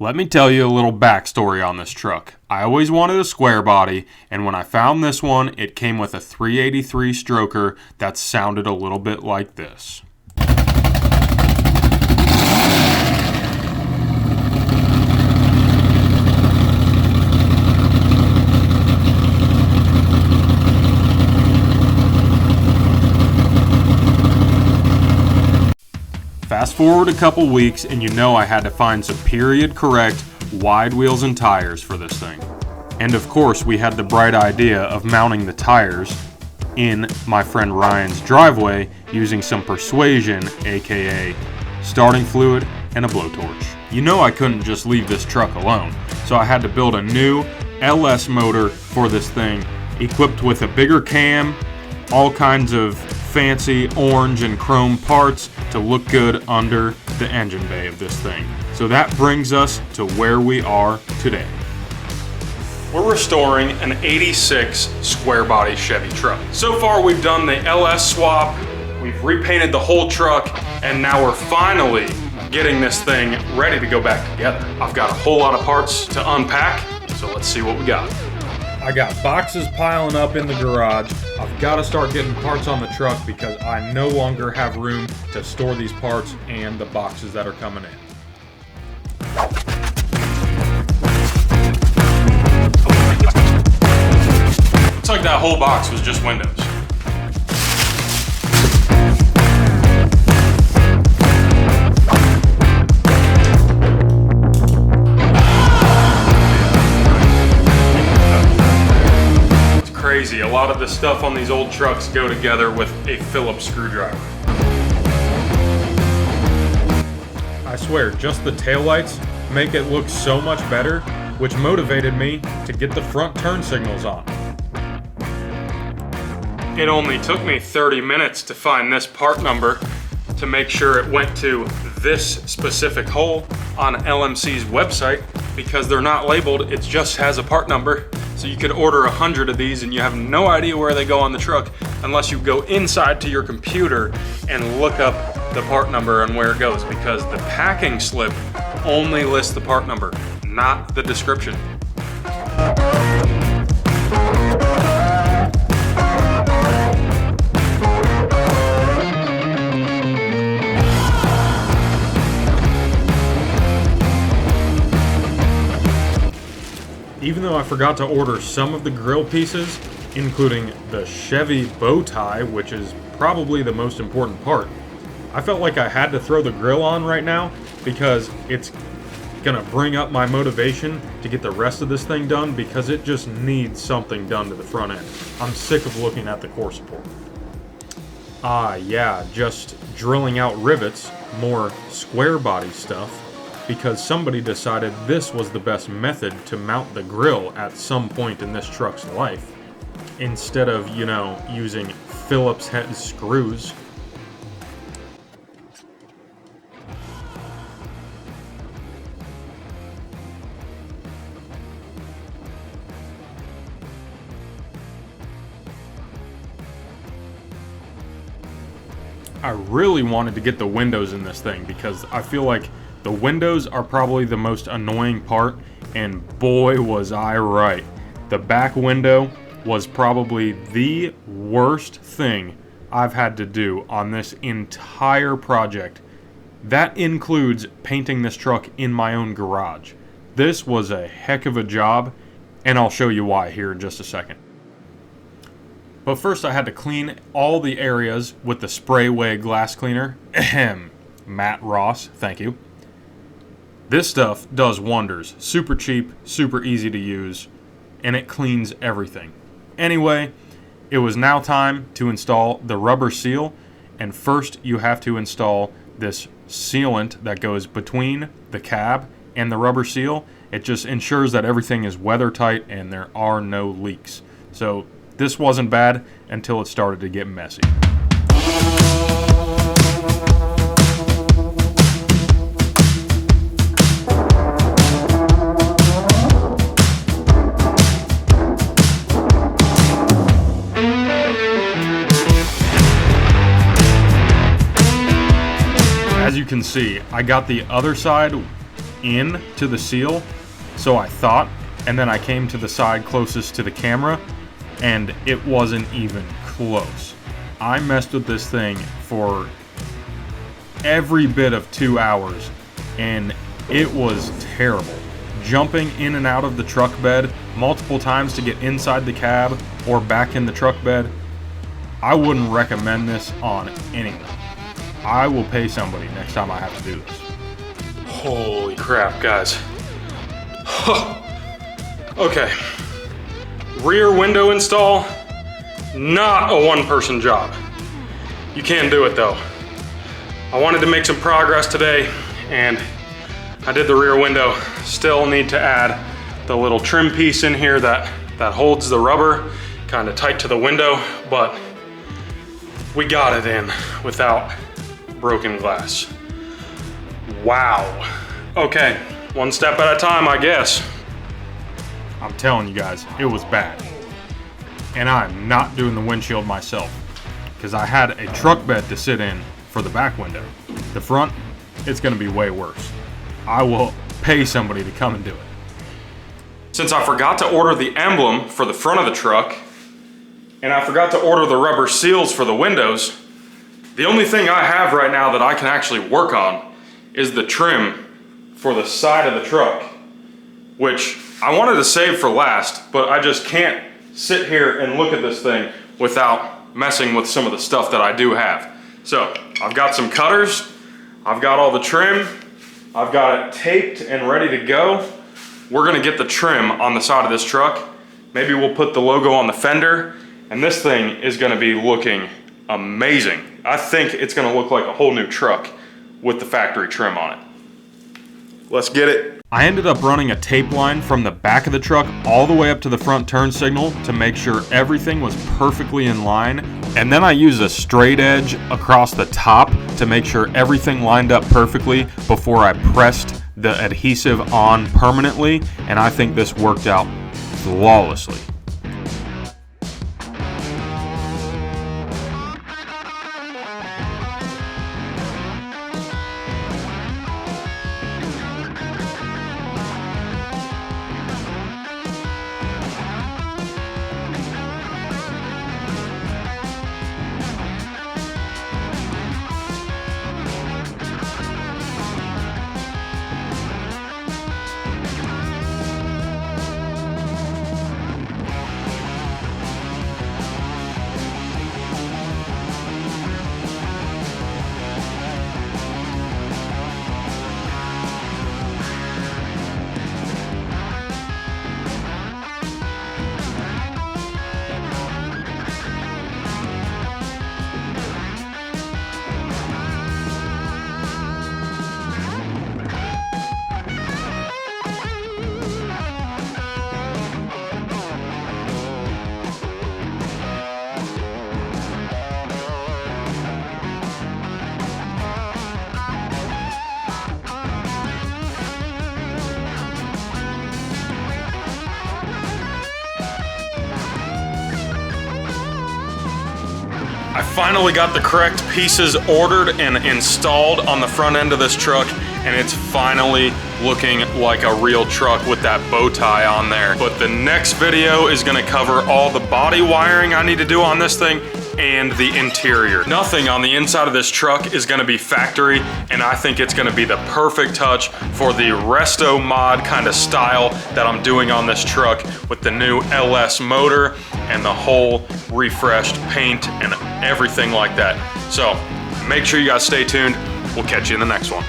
Let me tell you a little backstory on this truck. I always wanted a square body, and when I found this one, it came with a 383 stroker that sounded a little bit like this. Fast forward a couple weeks and you know I had to find some period correct wide wheels and tires for this thing. And of course we had the bright idea of mounting the tires in my friend Ryan's driveway using some persuasion, aka starting fluid and a blowtorch. You know I couldn't just leave this truck alone, so I had to build a new LS motor for this thing, equipped with a bigger cam, all kinds of fancy orange and chrome parts to look good under the engine bay of this thing. So that brings us to where we are today. We're restoring an 86 square body Chevy truck. So far we've done the LS swap, we've repainted the whole truck, and now we're finally getting this thing ready to go back together. I've got a whole lot of parts to unpack, so let's see what we got. I got boxes piling up in the garage. I've got to start getting parts on the truck because I no longer have room to store these parts and the boxes that are coming in. Looks like that whole box was just windows. Crazy. A lot of the stuff on these old trucks go together with a Phillips screwdriver. I swear, just the taillights make it look so much better, which motivated me to get the front turn signals on. It only took me 30 minutes to find this part number to make sure it went to this specific hole on LMC's website, because they're not labeled, it just has a part number. So you could order 100 of these and you have no idea where they go on the truck unless you go inside to your computer and look up the part number and where it goes, because the packing slip only lists the part number, not the description. Even though I forgot to order some of the grill pieces, including the Chevy bow tie, which is probably the most important part, I felt like I had to throw the grill on right now because it's gonna bring up my motivation to get the rest of this thing done, because it just needs something done to the front end. I'm sick of looking at the core support. Yeah, just drilling out rivets, more square body stuff, because somebody decided this was the best method to mount the grill at some point in this truck's life, instead of, you know, using Phillips head screws. I really wanted to get the windows in this thing because I feel like the windows are probably the most annoying part, and boy was I right. The back window was probably the worst thing I've had to do on this entire project. That includes painting this truck in my own garage. This was a heck of a job, and I'll show you why here in just a second. But first I had to clean all the areas with the Sprayway glass cleaner. Ahem. Matt Ross, thank you. This stuff does wonders. Super cheap, super easy to use, and it cleans everything. Anyway, it was now time to install the rubber seal, and first you have to install this sealant that goes between the cab and the rubber seal. It just ensures that everything is weather tight and there are no leaks. So this wasn't bad until it started to get messy. As you can see, I got the other side in to the seal, so I thought, and then I came to the side closest to the camera, and it wasn't even close. I messed with this thing for every bit of 2 hours, and it was terrible. Jumping in and out of the truck bed multiple times to get inside the cab or back in the truck bed, I wouldn't recommend this on anyone. I will pay somebody next time I have to do this. Holy crap, guys. Okay. Rear window install, not a one-person job. You can do it though. I wanted to make some progress today, and I did the rear window. Still need to add the little trim piece in here that holds the rubber kind of tight to the window, but we got it in without broken glass. Wow. Okay, one step at a time, I guess. I'm telling you guys, it was bad. And I'm not doing the windshield myself, because I had a truck bed to sit in for the back window. The front, it's gonna be way worse. I will pay somebody to come and do it. Since I forgot to order the emblem for the front of the truck, and I forgot to order the rubber seals for the windows, the only thing I have right now that I can actually work on is the trim for the side of the truck, which I wanted to save for last, but I just can't sit here and look at this thing without messing with some of the stuff that I do have. So I've got some cutters, I've got all the trim, I've got it taped and ready to go. We're gonna get the trim on the side of this truck. Maybe we'll put the logo on the fender, and this thing is gonna be looking amazing. I think it's gonna look like a whole new truck with the factory trim on it. Let's get it. I ended up running a tape line from the back of the truck all the way up to the front turn signal to make sure everything was perfectly in line. And then I used a straight edge across the top to make sure everything lined up perfectly before I pressed the adhesive on permanently. And I think this worked out flawlessly. I finally got the correct pieces ordered and installed on the front end of this truck, and it's finally looking like a real truck with that bow tie on there. But the next video is gonna cover all the body wiring I need to do on this thing and the interior. Nothing on the inside of this truck is gonna be factory, and I think it's gonna be the perfect touch for the resto mod kind of style that I'm doing on this truck with the new LS motor and the whole refreshed paint and everything like that. So make sure you guys stay tuned. We'll catch you in the next one.